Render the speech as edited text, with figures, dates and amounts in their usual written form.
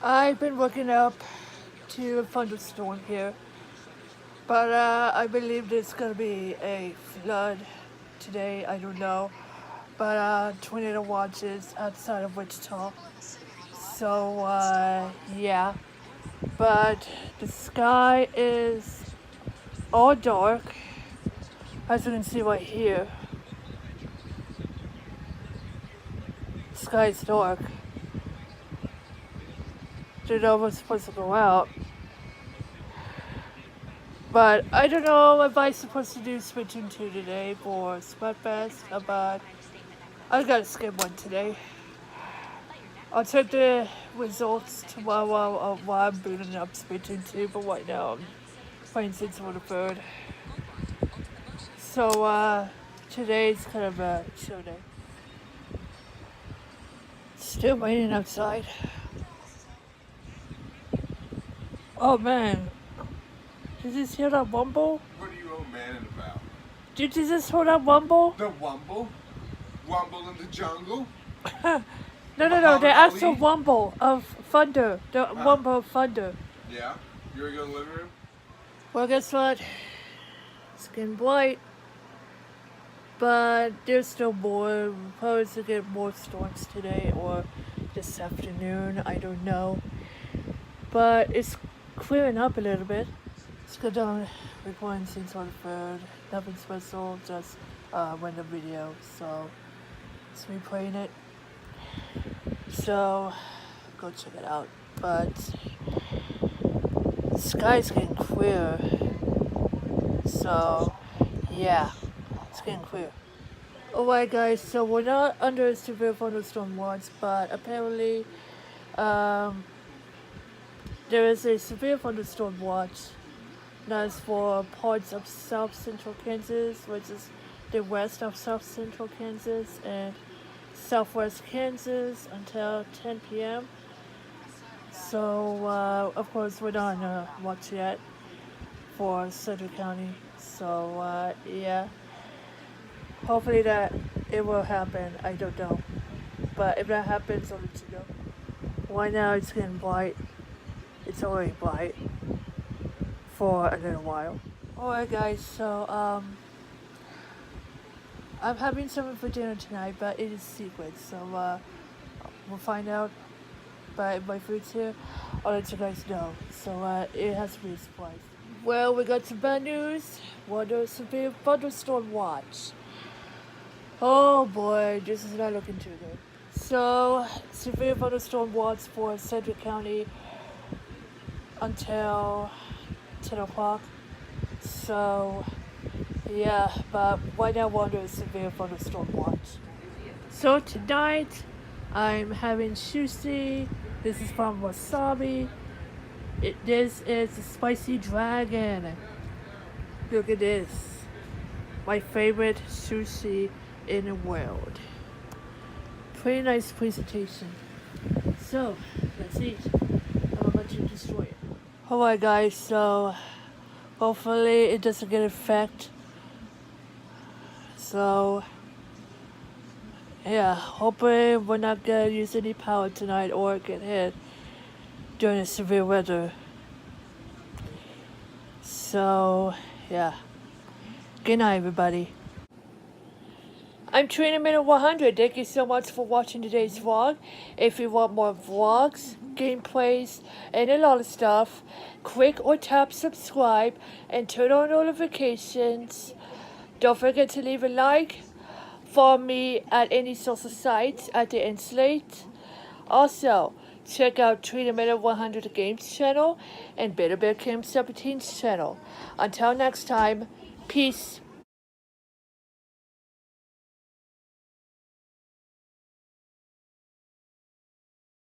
I've been waking up to a thunderstorm here, but I believe there's gonna be a flood today. I don't know, but tornado watches outside of Wichita. So yeah, but the sky is all dark, as you can see right here. The sky is dark. Don't know if we're supposed to go out. But I don't know if I'm supposed to do Splatoon 2 today for Splatfest, but I gotta skip one today. I'll check the results tomorrow while I'm booting up Splatoon 2, but right now I'm playing Saints Row the Third. So today's kind of a show day. Still raining outside. Oh man. Did you just hear that wumble? What are you old man about? Did you just hear that wumble? The wumble? Wumble in the jungle? No, the actual wumble of thunder. The wumble of thunder. Yeah? You already go to the living room? Well, guess what? It's getting bright. But there's still more. We're probably to get more storms today or this afternoon. I don't know. But it's clearing up a little bit. Let's go down recording scenes on the third. Nothing special, just random video. So it's me playing it. So go check it out. But the sky's getting clear. So yeah, it's getting clear. Alright guys, so we're not under a severe thunderstorm watch, but apparently there is a severe thunderstorm watch that's for parts of south central Kansas, which is the west of south central Kansas, and southwest Kansas until 10 p.m. So of course we're not on a watch yet for Sedgwick County. So yeah, hopefully that it will happen. I don't know, but if that happens, I'll let you know. Right now it's getting bright. It's already bright for a little while. Alright guys, so I'm having something for dinner tonight, but it is secret, so we'll find out. But if my food's here, I'll let you guys know. So it has to be a surprise. Well, we got some bad news. Well, there's severe thunderstorm watch. Oh boy, this is not looking too good. So, severe thunderstorm watch for Sedgwick County until 10 o'clock. So, yeah, but right now we're under a severe thunderstorm watch. So tonight, I'm having sushi. This is from Wasabi. This is a spicy dragon. Look at this. My favorite sushi in the world. Pretty nice presentation. So, let's eat. I'm about to destroy it. Alright guys, so hopefully it doesn't get affected. So yeah, hopefully we're not gonna use any power tonight or get hit during the severe weather. So yeah. Good night everybody. I'm Trina Minute 100. Thank you so much for watching today's vlog. If you want more vlogs, gameplays, and a lot of stuff, click or tap subscribe and turn on notifications. Don't forget to leave a like. Follow me at any social sites at the end slate. Also, check out Trina Minute 100 Games channel and Better Bear Cam 17's channel. Until next time, peace.